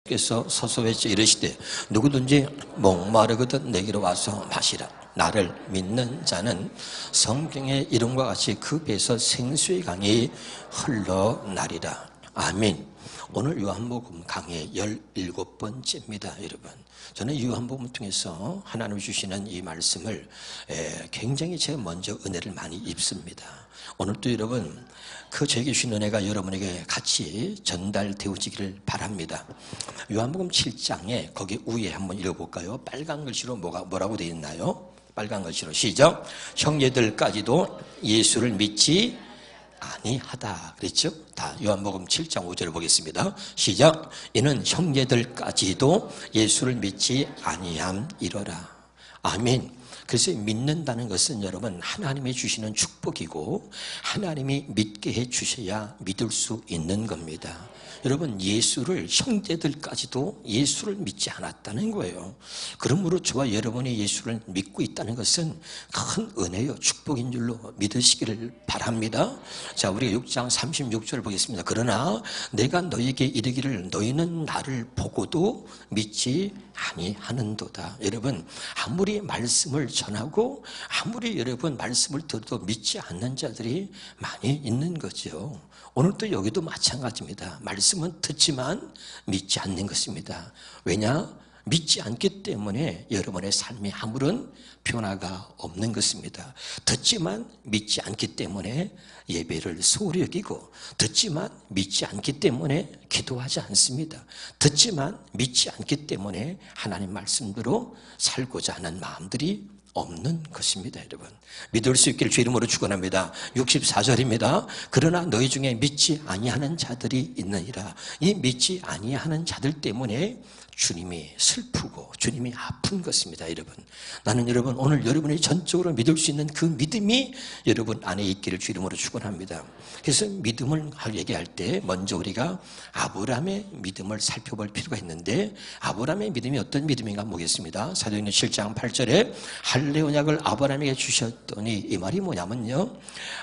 께서 서서 외쳐 이르시되 누구든지 목마르거든 내게로 와서 마시라. 나를 믿는 자는 성경의 이름과 같이 그 배에서 생수의 강이 흘러나리라. 아멘. 오늘 요한복음 강의 17번째입니다. 여러분, 저는 요한복음 통해서 하나님 주시는 이 말씀을 굉장히 제가 먼저 은혜를 많이 입습니다. 오늘도 여러분 그 저에게 주신 은혜가 여러분에게 같이 전달되어지기를 바랍니다. 요한복음 7장에 거기 위에 한번 읽어볼까요? 빨간 글씨로 뭐라고 되어 있나요? 빨간 글씨로 시작. 형제들까지도 예수를 믿지 아니하다 그랬죠? 다 요한복음 7장 5절을 보겠습니다. 시작. 이는 형제들까지도 예수를 믿지 아니함이로라. 아멘. 그래서 믿는다는 것은 여러분 하나님이 주시는 축복이고 하나님이 믿게 해주셔야 믿을 수 있는 겁니다. 여러분 예수를 형제들까지도 예수를 믿지 않았다는 거예요. 그러므로 저와 여러분이 예수를 믿고 있다는 것은 큰 은혜요 축복인 줄로 믿으시기를 바랍니다. 자, 우리가 6장 36절을 보겠습니다. 그러나 내가 너에게 이르기를 너희는 나를 보고도 믿지 아니하는도다. 여러분 아무리 말씀을 전하고 아무리 여러분 말씀을 들어도 믿지 않는 자들이 많이 있는 거죠. 오늘도 여기도 마찬가지입니다. 말씀은 듣지만 믿지 않는 것입니다. 왜냐? 믿지 않기 때문에 여러분의 삶에 아무런 변화가 없는 것입니다. 듣지만 믿지 않기 때문에 예배를 소홀히 여기고, 듣지만 믿지 않기 때문에 기도하지 않습니다. 듣지만 믿지 않기 때문에 하나님 말씀대로 살고자 하는 마음들이 없는 것입니다. 여러분 믿을 수 있기를 주 이름으로 축원합니다. 64절입니다. 그러나 너희 중에 믿지 아니하는 자들이 있느니라. 이 믿지 아니하는 자들 때문에 주님이 슬프고 주님이 아픈 것입니다. 여러분 나는 여러분 오늘 여러분이 전적으로 믿을 수 있는 그 믿음이 여러분 안에 있기를 주 이름으로 축원합니다. 그래서 믿음을 얘기할 때 먼저 우리가 아브라함의 믿음을 살펴볼 필요가 있는데, 아브라함의 믿음이 어떤 믿음인가 보겠습니다. 사도행전 7장 8절에 할례 언약을 아브라함에게 주셨더니, 이 말이 뭐냐면요,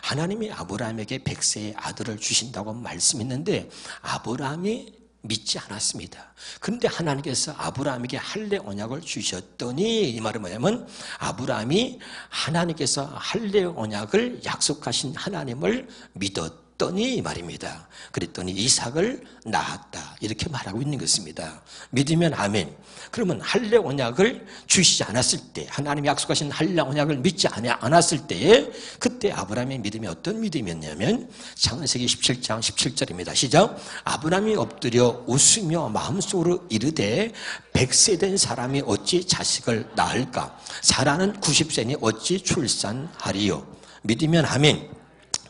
하나님이 아브라함에게 100세의 아들을 주신다고 말씀했는데 아브라함이 믿지 않았습니다. 그런데 하나님께서 아브라함에게 할례 언약을 주셨더니, 이 말은 뭐냐면 아브라함이 하나님께서 할례 언약을 약속하신 하나님을 믿었더니 이 말입니다. 그랬더니 이삭을 낳았다, 이렇게 말하고 있는 것입니다. 믿으면 아멘. 그러면 할례 언약을 주시지 않았을 때, 하나님이 약속하신 할례 언약을 믿지 않았을 때에 그때 아브라함의 믿음이 어떤 믿음이었냐면 창세기 17장 17절입니다. 시작. 아브라함이 엎드려 웃으며 마음속으로 이르되 100세 된 사람이 어찌 자식을 낳을까? 사라는 90세니 어찌 출산하리요? 믿으면 아멘.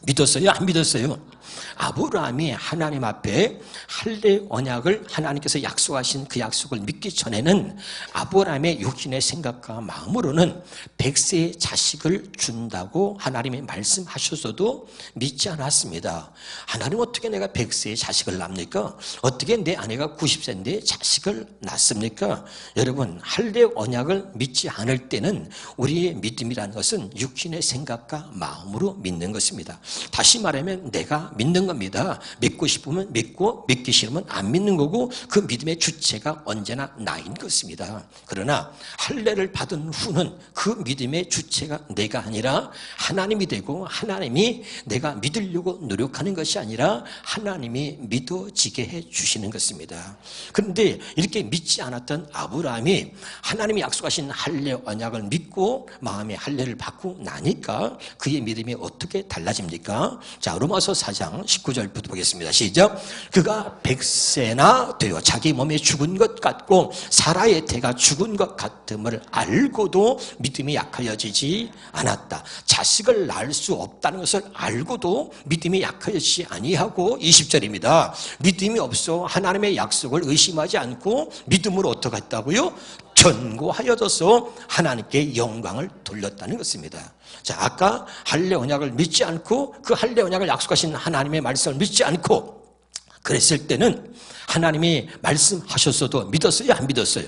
믿었어요? 안 믿었어요? 아브라함이 하나님 앞에 할례 언약을 하나님께서 약속하신 그 약속을 믿기 전에는 아브라함의 육신의 생각과 마음으로는 100세의 자식을 준다고 하나님이 말씀하셨어도 믿지 않았습니다. 하나님 어떻게 내가 100세의 자식을 낳습니까? 어떻게 내 아내가 90세인데 자식을 낳습니까? 여러분 할례 언약을 믿지 않을 때는 우리의 믿음이라는 것은 육신의 생각과 마음으로 믿는 것입니다. 다시 말하면 내가 믿는 겁니다. 믿고 싶으면 믿고 믿기 싫으면 안 믿는 거고, 그 믿음의 주체가 언제나 나인 것입니다. 그러나 할례를 받은 후는 그 믿음의 주체가 내가 아니라 하나님이 되고, 하나님이 내가 믿으려고 노력하는 것이 아니라 하나님이 믿어지게 해주시는 것입니다. 그런데 이렇게 믿지 않았던 아브라함이 하나님이 약속하신 할례 언약을 믿고 마음의 할례를 받고 나니까 그의 믿음이 어떻게 달라집니까? 자, 로마서 4장 19절부터 보겠습니다. 시작. 그가 100세나 되어 자기 몸에 죽은 것 같고 사라의 태가 죽은 것 같음을 알고도 믿음이 약하여지지 않았다. 자식을 낳을 수 없다는 것을 알고도 믿음이 약하여지지 아니하고, 20절입니다. 믿음이 없어 하나님의 약속을 의심하지 않고 믿음으로 어떻게 했다고요? 견고하여져서 하나님께 영광을 돌렸다는 것입니다. 자, 아까 할례 언약을 믿지 않고 그 할례 언약을 약속하신 하나님의 말씀을 믿지 않고 그랬을 때는 하나님이 말씀하셨어도 믿었어요? 안 믿었어요?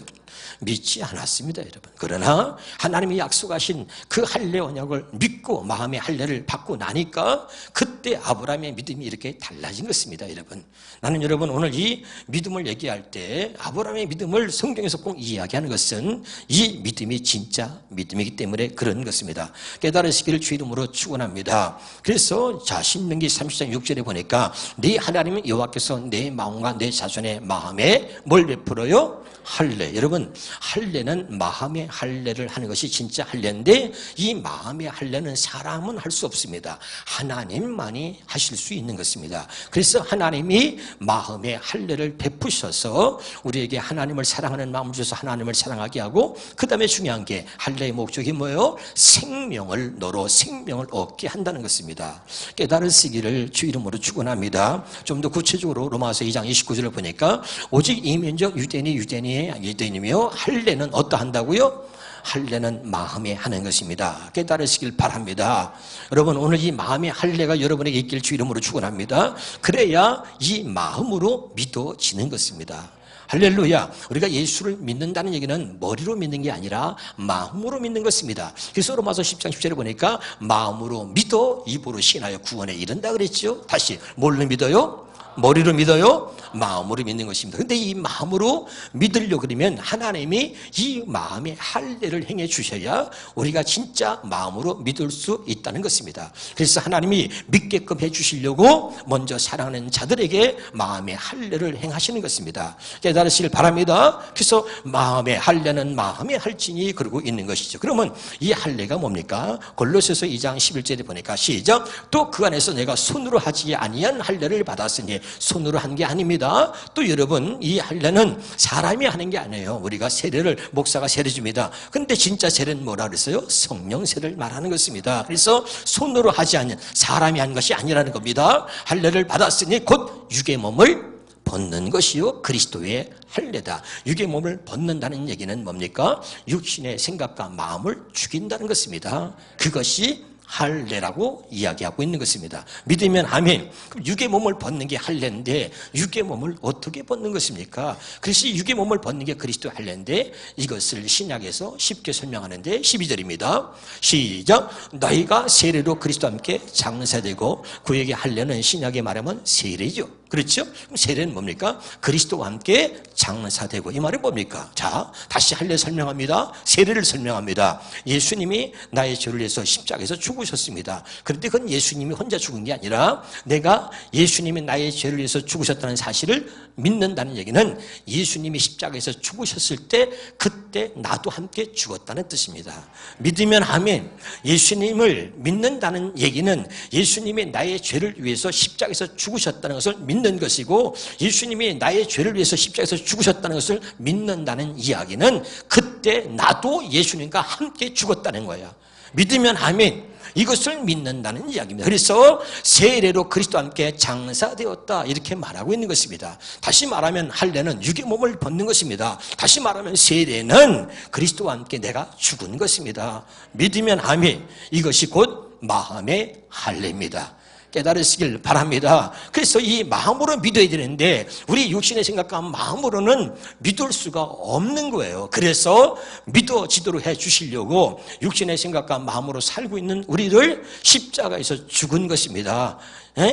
믿지 않았습니다, 여러분. 그러나 하나님이 약속하신 그 할례 언약을 믿고 마음의 할례를 받고 나니까 그때 아브라함의 믿음이 이렇게 달라진 것입니다, 여러분. 나는 여러분 오늘 이 믿음을 얘기할 때 아브라함의 믿음을 성경에서 꼭 이야기하는 것은 이 믿음이 진짜 믿음이기 때문에 그런 것입니다. 깨달으시기를 주 이름으로 축원합니다. 그래서 자 신명기 30장 6절에 보니까 네 하나님 여호와께서 내 마음과 내 자손의 마음에 뭘 베풀어요? 할례. 여러분 할례는 마음의 할례를 하는 것이 진짜 할례인데 이 마음의 할례는 사람은 할 수 없습니다. 하나님만이 하실 수 있는 것입니다. 그래서 하나님이 마음의 할례를 베푸셔서 우리에게 하나님을 사랑하는 마음을 주셔서 하나님을 사랑하게 하고 그 다음에 중요한 게 할례의 목적이 뭐예요? 생명을 너로 생명을 얻게 한다는 것입니다. 깨달으시기를 주 이름으로 축원합니다. 좀 더 구체적으로 로마서 2장 29절을 보니까 오직 이민족 유대인이며 할례는 어떠한다고요? 할례는 마음에 하는 것입니다. 깨달으시길 바랍니다. 여러분 오늘 이 마음의 할례가 여러분에게 있길 주 이름으로 축원합니다. 그래야 이 마음으로 믿어지는 것입니다. 할렐루야. 우리가 예수를 믿는다는 얘기는 머리로 믿는 게 아니라 마음으로 믿는 것입니다. 그래서 로마서 10장 10절에 보니까 마음으로 믿어 입으로 신하여 구원에 이른다 그랬죠. 다시 뭘로 믿어요? 머리로 믿어요? 마음으로 믿는 것입니다. 근데 이 마음으로 믿으려고 그러면 하나님이 이 마음의 할례를 행해 주셔야 우리가 진짜 마음으로 믿을 수 있다는 것입니다. 그래서 하나님이 믿게끔 해 주시려고 먼저 사랑하는 자들에게 마음의 할례를 행하시는 것입니다. 깨달으시길 바랍니다. 그래서 마음의 할례는 마음의 할진이 그러고 있는 것이죠. 그러면 이 할례가 뭡니까? 골로새서 2장 11절에 보니까 시작. 또 그 안에서 내가 손으로 하지 아니한 할례를 받았으니 손으로 한 게 아닙니다. 또 여러분 이 할례는 사람이 하는 게 아니에요. 우리가 세례를 목사가 세례 줍니다. 근데 진짜 세례는 뭐라 그랬어요? 성령 세례를 말하는 것입니다. 그래서 손으로 하지 않는 사람이 한 것이 아니라는 겁니다. 할례를 받았으니 곧 육의 몸을 벗는 것이요 그리스도의 할례다. 육의 몸을 벗는다는 얘기는 뭡니까? 육신의 생각과 마음을 죽인다는 것입니다. 그것이 할례라고 이야기하고 있는 것입니다. 믿으면 아멘. 그럼 육의 몸을 벗는 게 할례인데 육의 몸을 어떻게 벗는 것입니까? 그래서 육의 몸을 벗는 게 그리스도 할례인데 이것을 신약에서 쉽게 설명하는데 12절입니다. 시작. 너희가 세례로 그리스도와 함께 장사되고 그에게 할례는 신약에 말하면 세례죠. 그렇죠? 그럼 세례는 뭡니까? 그리스도와 함께 장사되고 이 말이 뭡니까? 자, 다시 할례 설명합니다. 세례를 설명합니다. 예수님이 나의 죄를 위해서 십자가에서 죽으셨습니다. 그런데 그건 예수님이 혼자 죽은 게 아니라 내가 예수님이 나의 죄를 위해서 죽으셨다는 사실을 믿는다는 얘기는 예수님이 십자가에서 죽으셨을 때 그때 나도 함께 죽었다는 뜻입니다. 믿으면 아멘. 예수님을 믿는다는 얘기는 예수님이 나의 죄를 위해서 십자가에서 죽으셨다는 것을 믿는 것이고 예수님이 나의 죄를 위해서 십자가에서 죽으셨다는 것을 믿는다는 이야기는 그때 나도 예수님과 함께 죽었다는 거야. 믿으면 아멘. 이것을 믿는다는 이야기입니다. 그래서 세례로 그리스도와 함께 장사되었다 이렇게 말하고 있는 것입니다. 다시 말하면 할례는 육의 몸을 벗는 것입니다. 다시 말하면 세례는 그리스도와 함께 내가 죽은 것입니다. 믿으면 아멘. 이것이 곧 마음의 할례입니다. 깨달으시길 바랍니다. 그래서 이 마음으로 믿어야 되는데 우리 육신의 생각과 마음으로는 믿을 수가 없는 거예요. 그래서 믿어지도록 해 주시려고 육신의 생각과 마음으로 살고 있는 우리를 십자가에서 죽은 것입니다.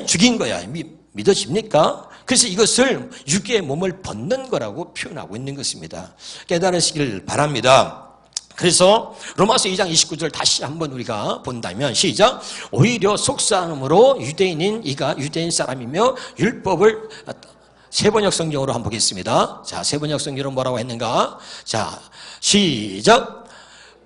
죽인 거야. 믿어집니까? 그래서 이것을 육의 몸을 벗는 거라고 표현하고 있는 것입니다. 깨달으시길 바랍니다. 그래서 로마서 2장 29절 다시 한번 우리가 본다면 시작. 오히려 속사함으로 유대인인 이가 유대인 사람이며 율법을 세번역 성경으로 한번 보겠습니다. 자, 세번역 성경으로 뭐라고 했는가? 자, 시작.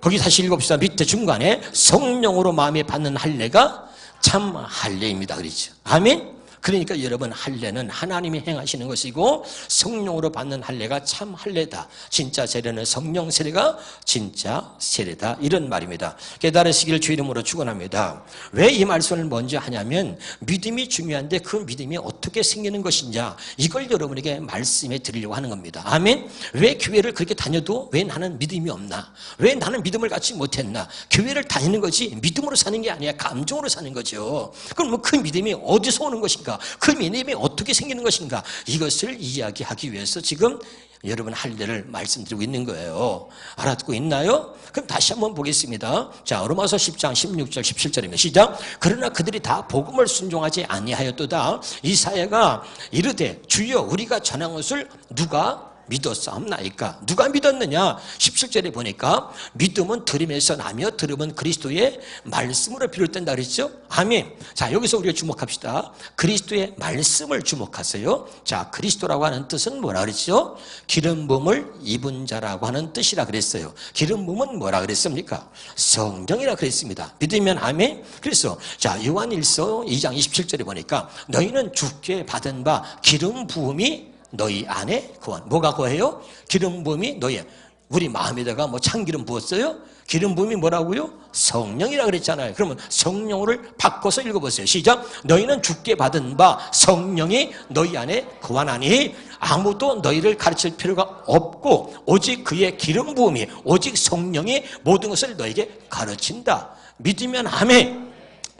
거기 다시 읽읍시다. 밑에 중간에 성령으로 마음에 받는 할례가 참 할례입니다. 그렇죠. 아멘. 그러니까 여러분 할례는 하나님이 행하시는 것이고 성령으로 받는 할례가 참 할례다. 진짜 세례는 성령 세례가 진짜 세례다. 이런 말입니다. 깨달으시기를 주 이름으로 축원합니다. 왜 이 말씀을 먼저 하냐면 믿음이 중요한데 그 믿음이 어떻게 생기는 것이냐 이걸 여러분에게 말씀해 드리려고 하는 겁니다. 아멘. 왜 교회를 그렇게 다녀도 왜 나는 믿음이 없나? 왜 나는 믿음을 갖지 못했나? 교회를 다니는 거지 믿음으로 사는 게 아니야. 감정으로 사는 거죠. 그럼 뭐 그 믿음이 어디서 오는 것인가? 그 믿음이 어떻게 생기는 것인가? 이것을 이야기하기 위해서 지금 여러분 할례를 말씀드리고 있는 거예요. 알아듣고 있나요? 그럼 다시 한번 보겠습니다. 자, 로마서 10장 16절 17절입니다. 시작. 그러나 그들이 다 복음을 순종하지 아니하였도다. 이사야가 이르되 주여 우리가 전한 것을 누가 믿었사옵나이까? 누가 믿었느냐? 17절에 보니까 믿음은 들음에서 나며 들음은 그리스도의 말씀으로 비롯된다 그랬죠? 아멘. 자, 여기서 우리가 주목합시다. 그리스도의 말씀을 주목하세요. 자, 그리스도라고 하는 뜻은 뭐라 그랬죠? 기름 부음을 입은 자라고 하는 뜻이라 그랬어요. 기름 부음은 뭐라 그랬습니까? 성령이라 그랬습니다. 믿으면 아멘. 그래서 자, 요한일서 2장 27절에 보니까 너희는 주께 받은 바 기름 부음이 너희 안에 거한. 뭐가 거해요? 기름 부음이 너희, 우리 마음에다가 뭐 참기름 부었어요? 기름 부음이 뭐라고요? 성령이라 그랬잖아요. 그러면 성령을 바꿔서 읽어보세요. 시작. 너희는 주께 받은 바 성령이 너희 안에 거하나니 아무도 너희를 가르칠 필요가 없고 오직 그의 기름 부음이, 오직 성령이 모든 것을 너에게 가르친다. 믿으면 아멘.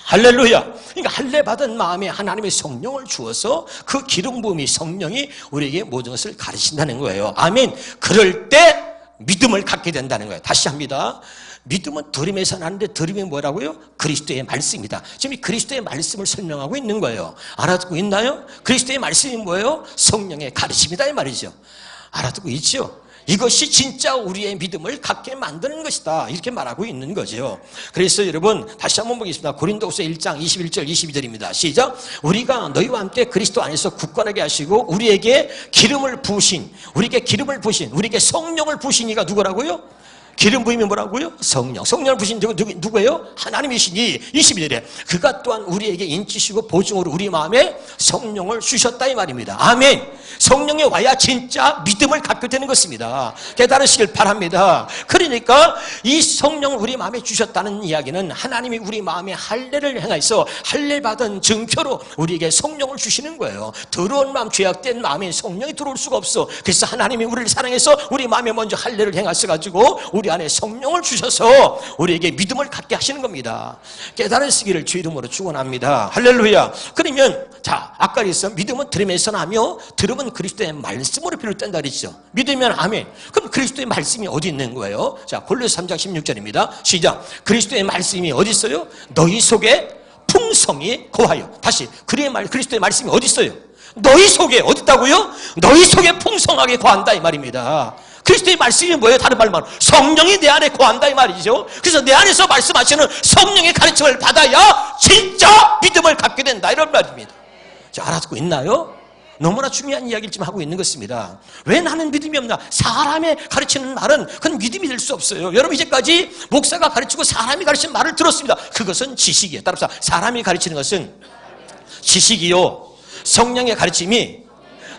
할렐루야. 그러니까 할례 받은 마음에 하나님의 성령을 주어서 그 기름 부음이, 성령이 우리에게 모든 것을 가르친다는 거예요. 아멘. 그럴 때 믿음을 갖게 된다는 거예요. 다시 합니다. 믿음은 들음에서 나는데 들음이 뭐라고요? 그리스도의 말씀이다. 지금 이 그리스도의 말씀을 설명하고 있는 거예요. 알아듣고 있나요? 그리스도의 말씀이 뭐예요? 성령의 가르침이다 이 말이죠. 알아듣고 있죠? 이것이 진짜 우리의 믿음을 갖게 만드는 것이다. 이렇게 말하고 있는 거죠. 그래서 여러분 다시 한번 보겠습니다. 고린도후서 1장 21절 22절입니다. 시작. 우리가 너희와 함께 그리스도 안에서 굳건하게 하시고 우리에게 기름을 부으신, 우리에게 성령을 부으신 이가 누구라고요? 기름 부임이 뭐라고요? 성령. 성령을 부신 누구예요? 하나님이시니 22절에 그가 또한 우리에게 인치시고 보증으로 우리 마음에 성령을 주셨다 이 말입니다. 아멘. 성령이 와야 진짜 믿음을 갖게 되는 것입니다. 깨달으시길 바랍니다. 그러니까 이 성령을 우리 마음에 주셨다는 이야기는 하나님이 우리 마음에 할례를 행해서 할례 받은 증표로 우리에게 성령을 주시는 거예요. 더러운 마음, 죄악된 마음에 성령이 들어올 수가 없어. 그래서 하나님이 우리를 사랑해서 우리 마음에 먼저 할례를 행하셔가지고 우리 안에 성령을 주셔서 우리에게 믿음을 갖게 하시는 겁니다. 깨달으시기를 주 이름으로 축원합니다. 할렐루야. 그러면 자, 아까 그랬어. 믿음은 들음에서 나며 들음은 그리스도의 말씀으로 비롯된다 그랬죠. 믿으면 아멘. 그럼 그리스도의 말씀이 어디 있는 거예요? 자, 골로새 3장 16절입니다. 시작. 그리스도의 말씀이 어디 있어요? 너희 속에 풍성히 거하여. 다시 그리스도의 말씀이 어디 있어요? 너희 속에 어디 있다고요? 너희 속에 풍성하게 거한다 이 말입니다. 그리스도의 말씀이 뭐예요? 다른 말로 성령이 내 안에 거한다 이 말이죠. 그래서 내 안에서 말씀하시는 성령의 가르침을 받아야 진짜 믿음을 갖게 된다 이런 말입니다. 자, 알아듣고 있나요? 너무나 중요한 이야기를 지금 하고 있는 것입니다. 왜 나는 믿음이 없나? 사람의 가르치는 말은 그건 믿음이 될 수 없어요. 여러분 이제까지 목사가 가르치고 사람이 가르치는 말을 들었습니다. 그것은 지식이에요. 따라서 사람이 가르치는 것은 지식이요, 성령의 가르침이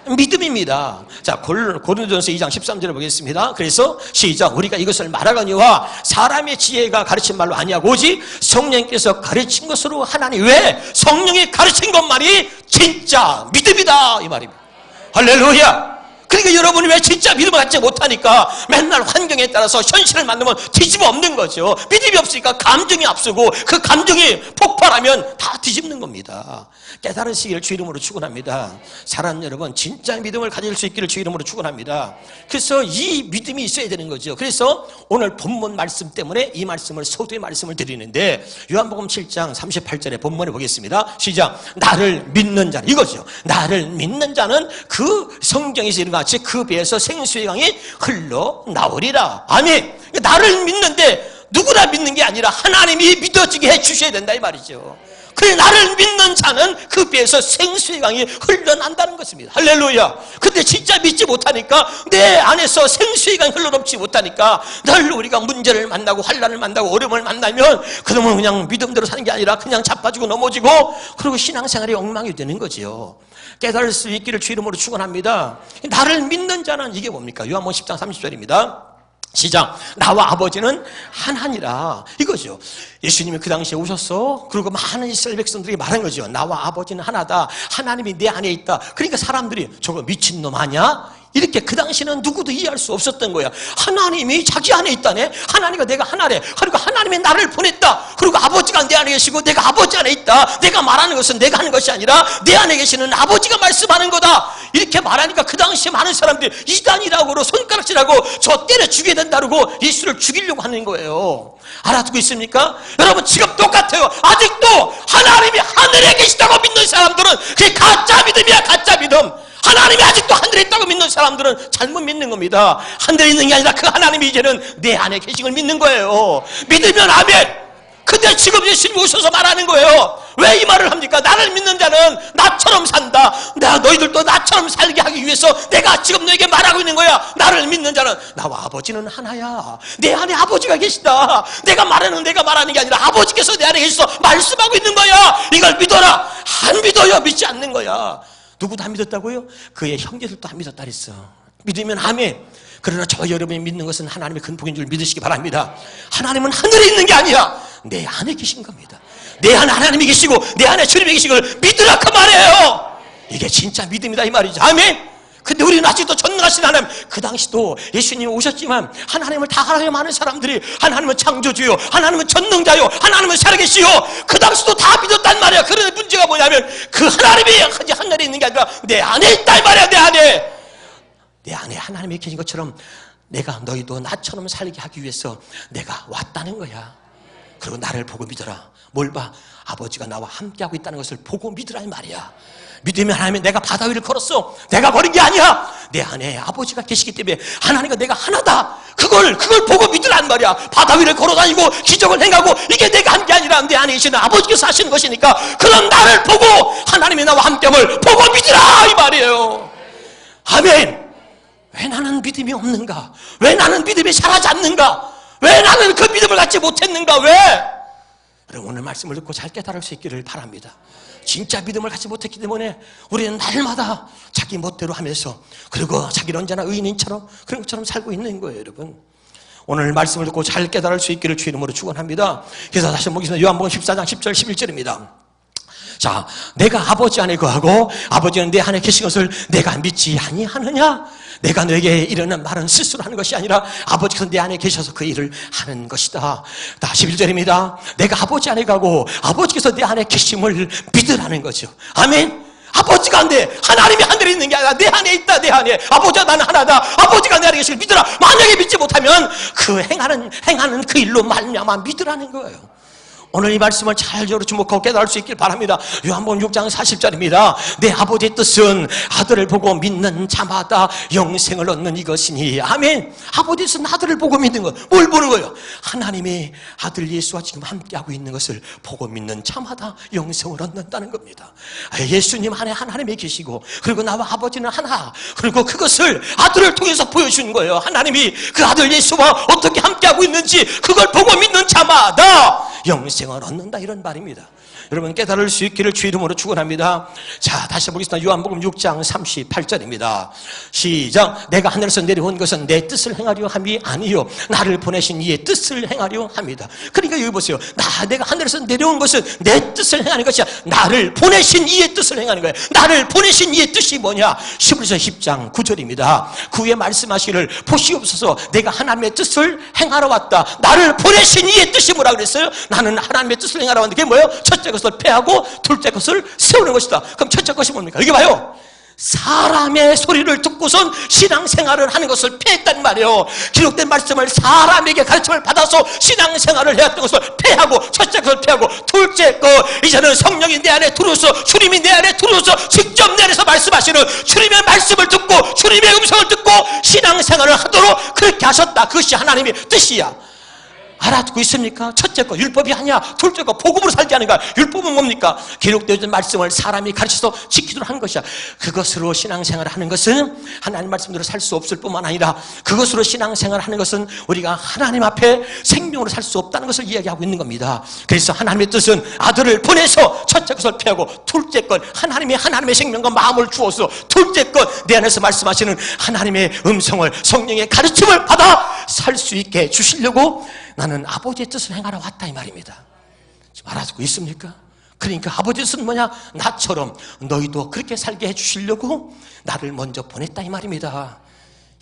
믿음입니다. 자, 고린도전서 2장 13절을 보겠습니다. 그래서 시작. 우리가 이것을 말하거니와 사람의 지혜가 가르친 말로 아니하고 오직 성령께서 가르친 것으로 하나니. 왜? 성령이 가르친 것만이 진짜 믿음이다 이 말입니다. 할렐루야. 그러니까 여러분이 왜 진짜 믿음을 갖지 못하니까 맨날 환경에 따라서 현실을 만나면 뒤집어 엎는 거죠. 믿음이 없으니까 감정이 앞서고 그 감정이 폭발하면 다 뒤집는 겁니다. 깨달으시기를 주 이름으로 축원합니다. 사랑하는 여러분, 진짜 믿음을 가질 수 있기를 주 이름으로 축원합니다. 그래서 이 믿음이 있어야 되는 거죠. 그래서 오늘 본문 말씀 때문에 이 말씀을, 소두의 말씀을 드리는데 요한복음 7장 38절에 본문을 보겠습니다. 시작. 나를 믿는 자는, 이거죠. 나를 믿는 자는 그 성경에서 이런 같이 그 배에서 생수의 강이 흘러나오리라. 아멘. 나를 믿는데 누구나 믿는 게 아니라 하나님이 믿어지게 해주셔야 된다 이 말이죠. 그래, 나를 믿는 자는 그 배에서 생수의 강이 흘러난다는 것입니다. 할렐루야. 근데 진짜 믿지 못하니까, 내 안에서 생수의 강이 흘러넘지 못하니까 늘 우리가 문제를 만나고 환난을 만나고 어려움을 만나면 그러면 그냥 믿음대로 사는 게 아니라 그냥 자빠지고 넘어지고 그리고 신앙생활이 엉망이 되는 거지요. 깨달을 수 있기를 주 이름으로 축원합니다. 나를 믿는 자는 이게 뭡니까? 요한복음 10장 30절입니다. 시작. 나와 아버지는 하나니라. 이거죠. 예수님이 그 당시에 오셨어. 그리고 많은 이스라엘 백성들이 말한 거죠. 나와 아버지는 하나다. 하나님이 내 안에 있다. 그러니까 사람들이 저거 미친놈 아니야? 이렇게 그 당시는 누구도 이해할 수 없었던 거야. 하나님이 자기 안에 있다네. 하나님과 내가 하나래. 그리고 하나님이 나를 보냈다. 그리고 아버지가 내 안에 계시고 내가 아버지 안에 있다. 내가 말하는 것은 내가 하는 것이 아니라 내 안에 계시는 아버지가 말씀하는 거다. 이렇게 말하니까 그 당시에 많은 사람들이 이단이라고 손가락질하고 저 때려 죽여야 된다고 예수를 죽이려고 하는 거예요. 알아듣고 있습니까? 여러분 지금 똑같아요. 아직도 하나님이 하늘에 계시다고 믿는 사람들은 그게 가짜 믿음이야. 가짜 믿음. 하나님이 아직도 하늘에 있다고 믿는 사람들은 잘못 믿는 겁니다. 하늘에 있는 게 아니라 그 하나님이 이제는 내 안에 계신 걸 믿는 거예요. 믿으면 아멘. 근데 지금 예수님이 오셔서 말하는 거예요. 왜 이 말을 합니까? 나를 믿는 자는 나처럼 산다. 내가 너희들도 나처럼 살게 하기 위해서 내가 지금 너에게 말하고 있는 거야. 나를 믿는 자는 나와 아버지는 하나야. 내 안에 아버지가 계시다. 내가 말하는 게 아니라 아버지께서 내 안에 계셔서 말씀하고 있는 거야. 이걸 믿어라. 안 믿어요. 믿지 않는 거야. 누구도 안 믿었다고요? 그의 형제들도 안 믿었다 그랬어. 믿으면 아멘. 그러나 저 여러분이 믿는 것은 하나님의 근본인 줄 믿으시기 바랍니다. 하나님은 하늘에 있는 게 아니야. 내 안에 계신 겁니다. 내 안에 하나님이 계시고 내 안에 주님이 계신 걸 믿으라 그 말이에요. 이게 진짜 믿음이다 이 말이죠. 아멘. 근데 우리는 아직도 전능하신 하나님, 그 당시도 예수님이 오셨지만 하나님을 다 하나님 많은 사람들이 하나님은 창조주요, 하나님은 전능자요, 하나님은 살아계시요, 그 당시도 다 믿었단 말이야. 그런데 문제가 뭐냐면 그 하나님이 하늘에 있는 게 아니라 내 안에 있다 이 말이야. 내 안에 하나님이 계신 것처럼 내가 너희도 나처럼 살게 하기 위해서 내가 왔다는 거야. 그리고 나를 보고 믿어라. 뭘 봐? 아버지가 나와 함께하고 있다는 것을 보고 믿으라 이 말이야. 믿으면 하나님, 내가 바다 위를 걸었어. 내가 걸은 게 아니야. 내 안에 아버지가 계시기 때문에 하나님과 내가 하나다. 그걸 보고 믿으란 말이야. 바다 위를 걸어다니고 기적을 행하고 이게 내가 한 게 아니라 내 안에 계시는 아버지께서 하시는 것이니까 그런 나를 보고 하나님이 나와 함께함을 보고 믿으라 이 말이에요. 아멘. 왜 나는 믿음이 없는가? 왜 나는 믿음이 자라지 않는가? 왜 나는 그 믿음을 갖지 못했는가? 왜? 여러분 오늘 말씀을 듣고 잘 깨달을 수 있기를 바랍니다. 진짜 믿음을 갖지 못했기 때문에 우리는 날마다 자기 멋대로 하면서 그리고 자기는 언제나 의인처럼 그런 것처럼 살고 있는 거예요. 여러분 오늘 말씀을 듣고 잘 깨달을 수 있기를 주 이름으로 축원합니다. 그래서 다시 한번 보겠습니다. 요한복음 14장 10절 11절입니다. 자, 내가 아버지 안에 거하고 아버지는 내 안에 계신 것을 내가 믿지 아니하느냐? 내가 너에게 이르는 말은 스스로 하는 것이 아니라 아버지께서 내 안에 계셔서 그 일을 하는 것이다. 11절입니다. 내가 아버지 안에 가고 아버지께서 내 안에 계심을 믿으라는 거죠. 아멘. 아버지가 안 돼. 하나님이 하늘에 있는 게 아니라 내 안에 있다. 내 안에 아버지와 나는 하나다. 아버지가 내 안에 계시길 믿으라. 만약에 믿지 못하면 그 행하는 그 일로 말미암아 믿으라는 거예요. 오늘 이 말씀을 잘 주목하고 깨달을 수 있길 바랍니다. 요한복음 6장 40절입니다. 내 아버지의 뜻은 아들을 보고 믿는 자마다 영생을 얻는 이것이니. 아멘. 아버지의 뜻은 아들을 보고 믿는 것. 뭘 보는 거예요? 하나님이 아들 예수와 지금 함께하고 있는 것을 보고 믿는 자마다 영생을 얻는다는 겁니다. 예수님 안에 하나님이 계시고 그리고 나와 아버지는 하나. 그리고 그것을 아들을 통해서 보여주는 거예요. 하나님이 그 아들 예수와 어떻게 함께하고 있는지 그걸 보고 믿는 자마다 영생을 얻는다 이런 말입니다. 여러분 깨달을 수 있기를 주 이름으로 축원합니다. 자, 다시 보겠습니다. 요한복음 6장 38절입니다. 시작. 내가 하늘에서 내려온 것은 내 뜻을 행하려 함이 아니요 나를 보내신 이의 뜻을 행하려 함이다. 그러니까 여기 보세요. 내가 하늘에서 내려온 것은 내 뜻을 행하는 것이 아니라 나를 보내신 이의 뜻을 행하는 거예요. 나를 보내신 이의 뜻이 뭐냐? 히브리서 10장 9절입니다. 그 후에 말씀하시기를 보시옵소서 내가 하나님의 뜻을 행하러 왔다. 나를 보내신 이의 뜻이 뭐라 그랬어요? 나는 하나님의 뜻을 행하러 왔는데 그게 뭐예요? 첫째 것을 패하고 둘째 것을 세우는 것이다. 그럼 첫째 것이 뭡니까? 여기 봐요. 사람의 소리를 듣고선 신앙생활을 하는 것을 패했단 말이에요. 기록된 말씀을 사람에게 가르침을 받아서 신앙생활을 해왔던 것을 패하고 첫째 것을 패하고 둘째 것 이제는 성령이 내 안에 들어오셔서 주님이 내 안에 들어오셔서 직접 내 안에서 말씀하시는 주님의 말씀을 듣고 주님의 음성을 듣고 신앙생활을 하도록 그렇게 하셨다. 그것이 하나님의 뜻이야. 알아듣고 있습니까? 첫째 거 율법이 아니야. 둘째 거 복음으로 살게 하는 거야. 율법은 뭡니까? 기록되어진 말씀을 사람이 가르쳐서 지키도록 하는 것이야. 그것으로 신앙생활을 하는 것은 하나님 말씀대로 살 수 없을 뿐만 아니라 그것으로 신앙생활을 하는 것은 우리가 하나님 앞에 생명으로 살 수 없다는 것을 이야기하고 있는 겁니다. 그래서 하나님의 뜻은 아들을 보내서 첫째 것을 패하고 둘째 것 하나님의 생명과 마음을 주어서 둘째 것 내 안에서 말씀하시는 하나님의 음성을 성령의 가르침을 받아 살 수 있게 주시려고 나는 아버지의 뜻을 행하러 왔다 이 말입니다. 지금 알아듣고 있습니까? 그러니까 아버지 뜻은 뭐냐? 나처럼 너희도 그렇게 살게 해주시려고 나를 먼저 보냈다 이 말입니다.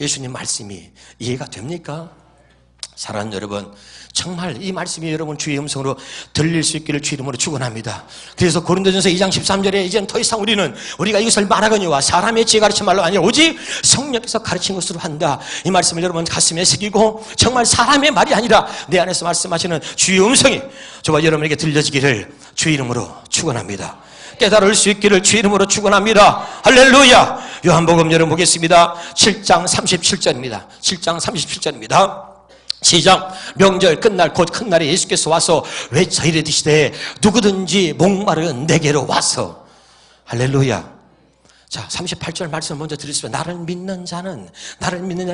예수님 말씀이 이해가 됩니까? 사랑하는 여러분, 정말 이 말씀이 여러분 주의 음성으로 들릴 수 있기를 주의 이름으로 축원합니다. 그래서 고린도전서 2장 13절에 이제는 더 이상 우리가 이것을 말하거니와 사람의 지혜 가르친 말로 아니라 오직 성령께서 가르친 것으로 한다. 이 말씀을 여러분 가슴에 새기고 정말 사람의 말이 아니라 내 안에서 말씀하시는 주의 음성이 저와 여러분에게 들려지기를 주의 이름으로 축원합니다. 깨달을 수 있기를 주의 이름으로 축원합니다. 할렐루야. 요한복음 여러분 보겠습니다. 7장 37절입니다. 7장 37절입니다. 시작. 명절 끝날 곧 큰 날에 예수께서 와서 외쳐 이르시되 누구든지 목마른 내게로 와서. 할렐루야. 자, 38절 말씀을 먼저 드리겠습니다. 나를 믿는 자는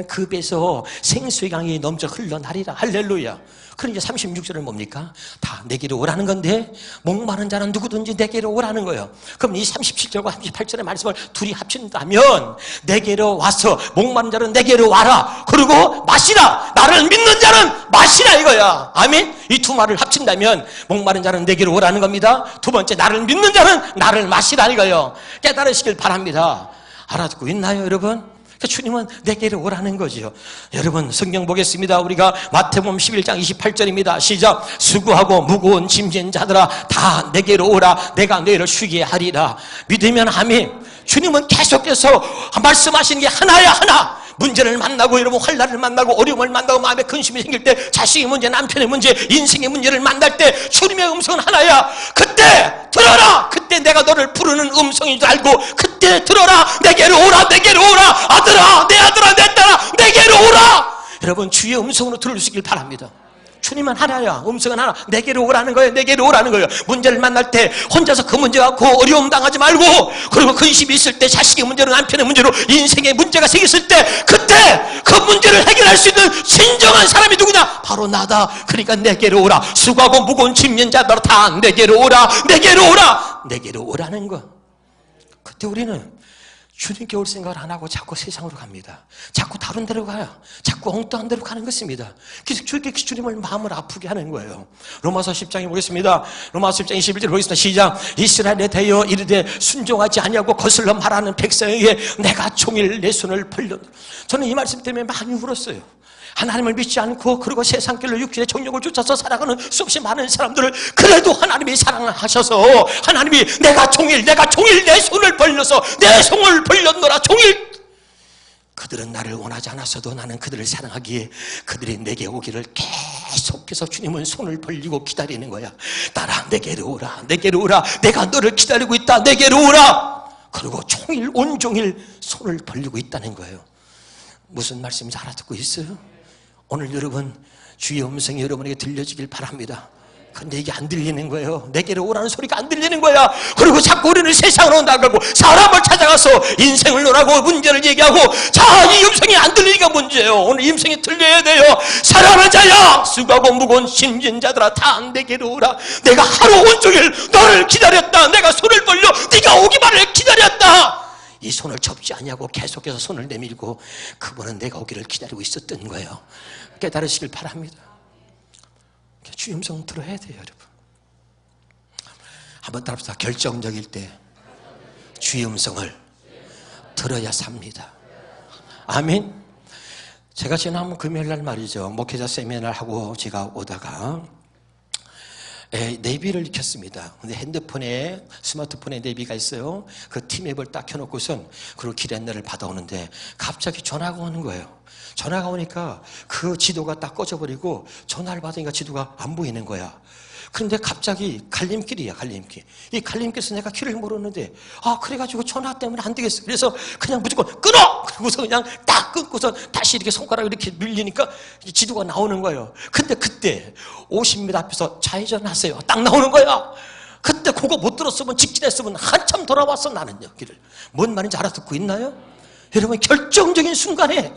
그 배에서 생수의 강이 넘쳐 흘러나리라. 할렐루야. 그러니까 36절은 뭡니까? 다 내게로 오라는 건데 목마른 자는 누구든지 내게로 오라는 거예요. 그럼 이 37절과 38절의 말씀을 둘이 합친다면 내게로 와서 목마른 자는 내게로 와라. 그리고 마시라. 나를 믿는 자는 마시라 이거야. 아멘. 이 두 말을 합친다면 목마른 자는 내게로 오라는 겁니다. 두 번째, 나를 믿는 자는 나를 마시라 이거예요. 깨달으시길 바랍니다. 알아듣고 있나요 여러분? 주님은 내게로 오라는 거죠. 여러분 성경 보겠습니다. 우리가 마태복음 11장 28절입니다. 시작. 수고하고 무거운 짐진 자들아 다 내게로 오라. 내가 너희를 쉬게 하리라. 믿으면 아멘. 주님은 계속해서 말씀하시는 게 하나야 하나. 문제를 만나고 여러분 환난을 만나고 어려움을 만나고 마음에 근심이 생길 때 자식의 문제, 남편의 문제, 인생의 문제를 만날 때 주님의 음성은 하나야. 그때 들어라. 그때 내가 너를 부르는 음성인 줄 알고 그때 들어라. 내게로 오라. 내게로 오라. 아들아, 내 아들아, 내 딸아, 내게로 오라. 여러분 주의 음성으로 들을 수 있길 바랍니다. 주님은 하나야. 음성은 하나. 내게로 오라는 거예요. 내게로 오라는 거예요. 문제를 만날 때 혼자서 그 문제 갖고 어려움 당하지 말고, 그리고 근심이 있을 때 자식의 문제로, 남편의 문제로, 인생의 문제가 생겼을 때 그때 그 문제를 해결할 수 있는 진정한 사람이 누구냐? 바로 나다. 그러니까 내게로 오라. 수고하고 무거운 짐진 자들아 다 내게로 오라. 내게로 오라. 내게로 오라는 거. 그때 우리는 주님께 올 생각을 안 하고 자꾸 세상으로 갑니다. 자꾸 다른 데로 가요. 자꾸 엉뚱한 데로 가는 것입니다. 그래서 주님을 마음을 아프게 하는 거예요. 로마서 10장에 보겠습니다. 로마서 10장 21절 보겠습니다. 시작. 이스라엘에 대하여 이르되 순종하지 아니하고 거슬러 말하는 백성에게 내가 종일 내 손을 벌려. 저는 이 말씀 때문에 많이 울었어요. 하나님을 믿지 않고 그리고 세상길로 육신의 정욕을 쫓아서 살아가는 수없이 많은 사람들을 그래도 하나님이 사랑하셔서 하나님이 내가 종일 내 손을 벌려서 내 손을 벌렸노라. 종일. 그들은 나를 원하지 않았어도 나는 그들을 사랑하기에 그들이 내게 오기를 계속해서 주님은 손을 벌리고 기다리는 거야. 따라 내게로 오라. 내게로 오라. 내가 너를 기다리고 있다. 내게로 오라. 그리고 종일 온종일 손을 벌리고 있다는 거예요. 무슨 말씀인지 알아듣고 있어요? 오늘 여러분 주의 음성이 여러분에게 들려지길 바랍니다. 근데 이게 안 들리는 거예요. 내게로 오라는 소리가 안 들리는 거야. 그리고 자꾸 우리는 세상으로 나가고 사람을 찾아가서 인생을 논하고 문제를 얘기하고, 자, 이 음성이 안 들리니까 문제예요. 오늘 이 음성이 들려야 돼요. 사랑하는 자야, 수고하고 무거운 짐진 자들아 다 내게로 오라. 내가 하루 온종일 너를 기다렸다. 내가 손을 벌려 네가 오기만을 기다렸다. 이 손을 접지 아니하고 계속해서 손을 내밀고 그분은 내가 오기를 기다리고 있었던 거예요. 깨달으시길 바랍니다. 주의 음성 들어야 돼요, 여러분. 한번 따라합시다. 결정적일 때 주의 음성을 들어야 삽니다. 아멘. 제가 지난 금요일날 말이죠, 목회자 세미나를 하고 제가 오다가 내비를 켰습니다. 근데 핸드폰에, 스마트폰에 내비가 있어요. 그 티맵을 딱 켜놓고선 그리고 길 안내를 받아오는데 갑자기 전화가 오는 거예요. 전화가 오니까 그 지도가 딱 꺼져버리고 전화를 받으니까 지도가 안 보이는 거야. 그런데 갑자기 갈림길이야, 갈림길. 이 갈림길에서 내가 길을 모르는데, 그래가지고 전화 때문에 안 되겠어. 그래서 그냥 무조건 끊어! 그러고서 그냥 딱 끊고서 다시 이렇게 손가락을 이렇게 밀리니까 지도가 나오는 거예요. 근데 그때 50m 앞에서 좌회전 하세요. 딱 나오는 거야. 그때 그거 못 들었으면, 직진했으면 한참 돌아왔어, 나는요, 길을. 뭔 말인지 알아듣고 있나요? 여러분, 결정적인 순간에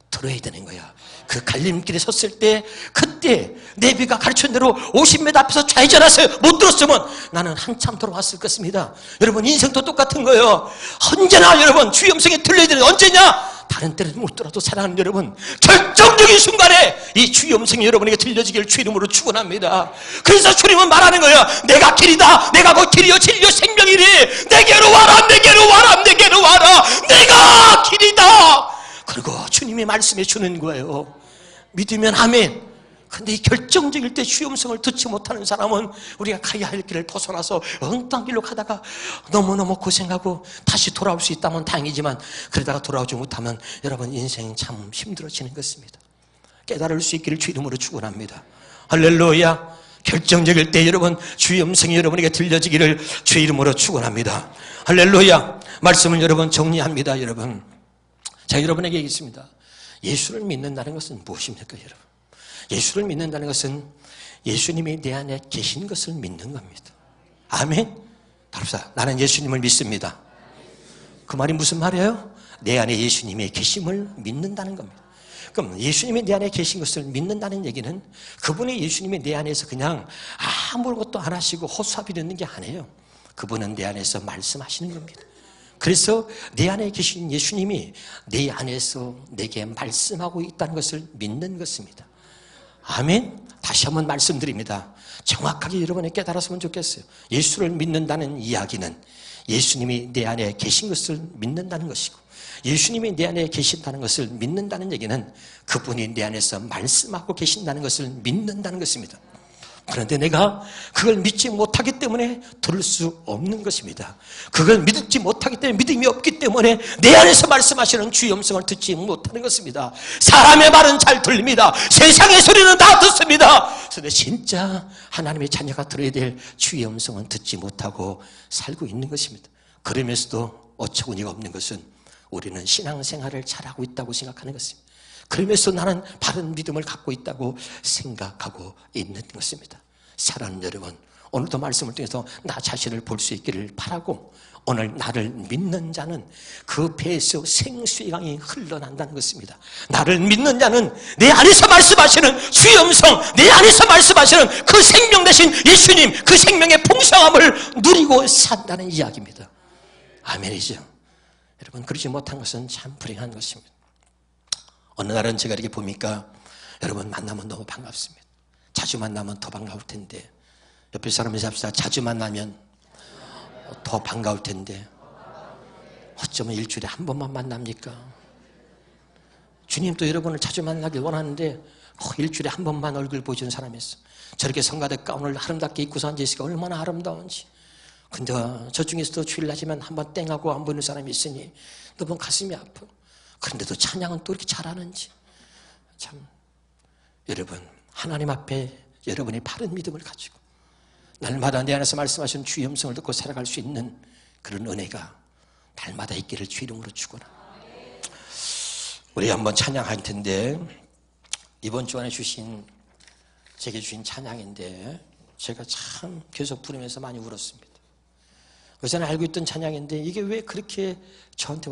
들어야 되는 거야. 그 갈림길에 섰을 때 그때 내비가 가르친 대로 50m 앞에서 좌회전하세요. 못 들었으면 나는 한참 돌아왔을 것입니다. 여러분, 인생도 똑같은 거예요. 언제나 여러분 주의 음성이 들려야 되는 게 언제냐? 다른 때는 못 들어도 사랑하는 여러분, 결정적인 순간에 이 주의 음성이 여러분에게 들려지기를 주 이름으로 축원합니다. 그래서 주님은 말하는 거예요. 내가 길이다. 내가 곧 길이요 진리요 생명이니 내게로 와라, 내게로 와라, 내게로 와라. 내가 길이다. 그리고 주님이 말씀해 주는 거예요. 믿으면 아멘. 근데 이 결정적일 때 주의 음성을 듣지 못하는 사람은 우리가 가야 할 길을 벗어나서 엉뚱한 길로 가다가 너무너무 고생하고 다시 돌아올 수 있다면 다행이지만 그러다가 돌아오지 못하면 여러분 인생 참 힘들어지는 것입니다. 깨달을 수 있기를 주 이름으로 축원합니다. 할렐루야. 결정적일 때 여러분 주의 음성이 여러분에게 들려지기를 주 이름으로 축원합니다. 할렐루야. 말씀을 여러분 정리합니다. 여러분, 제가 여러분에게 얘기했습니다. 예수를 믿는다는 것은 무엇입니까? 여러분, 예수를 믿는다는 것은 예수님이 내 안에 계신 것을 믿는 겁니다. 아멘. 다릅시다. 나는 예수님을 믿습니다. 그 말이 무슨 말이에요? 내 안에 예수님의 계심을 믿는다는 겁니다. 그럼 예수님이 내 안에 계신 것을 믿는다는 얘기는 그분이 예수님이 내 안에서 그냥 아무것도 안 하시고 허수아비 듣는 게 아니에요. 그분은 내 안에서 말씀하시는 겁니다. 그래서 내 안에 계신 예수님이 내 안에서 내게 말씀하고 있다는 것을 믿는 것입니다. 아멘. 다시 한번 말씀드립니다. 정확하게 여러분이 깨달았으면 좋겠어요. 예수를 믿는다는 이야기는 예수님이 내 안에 계신 것을 믿는다는 것이고, 예수님이 내 안에 계신다는 것을 믿는다는 얘기는 그분이 내 안에서 말씀하고 계신다는 것을 믿는다는 것입니다. 그런데 내가 그걸 믿지 못하기 때문에 들을 수 없는 것입니다. 그걸 믿지 못하기 때문에 믿음이 없기 때문에 내 안에서 말씀하시는 주의 음성을 듣지 못하는 것입니다. 사람의 말은 잘 들립니다. 세상의 소리는 다 듣습니다. 그런데 진짜 하나님의 자녀가 들어야 될 주의 음성은 듣지 못하고 살고 있는 것입니다. 그러면서도 어처구니가 없는 것은 우리는 신앙생활을 잘하고 있다고 생각하는 것입니다. 그러면서 나는 바른 믿음을 갖고 있다고 생각하고 있는 것입니다. 사랑하는 여러분, 오늘도 말씀을 통해서 나 자신을 볼 수 있기를 바라고, 오늘 나를 믿는 자는 그 배에서 생수의 강이 흘러난다는 것입니다. 나를 믿는 자는 내 안에서 말씀하시는 주의 음성, 내 안에서 말씀하시는 그 생명 되신 예수님, 그 생명의 풍성함을 누리고 산다는 이야기입니다. 아멘이죠. 여러분, 그러지 못한 것은 참 불행한 것입니다. 어느 날은 제가 이렇게 보니까 여러분 만나면 너무 반갑습니다. 자주 만나면 더 반가울 텐데, 옆에 사람에서 합시다. 자주 만나면 더 반가울 텐데 어쩌면 일주일에 한 번만 만납니까? 주님도 여러분을 자주 만나길 원하는데 일주일에 한 번만 얼굴 보여주는 사람이 있어. 저렇게 성가대 가운을 아름답게 입고서 앉아있으니까 얼마나 아름다운지. 근데 저 중에서도 주일날이면 한 번 땡하고 안 보는 사람이 있으니 너무 가슴이 아파. 그런데도 찬양은 또 이렇게 잘하는지. 참, 여러분, 하나님 앞에 여러분이 바른 믿음을 가지고 날마다 내 안에서 말씀하시는 주의 음성을 듣고 살아갈 수 있는 그런 은혜가 날마다 있기를 주 이름으로 축원합니다. 우리 한번 찬양할 텐데, 이번 주 안에 제게 주신 찬양인데 제가 참 계속 부르면서 많이 울었습니다. 그전에 알고 있던 찬양인데 이게 왜 그렇게 저한테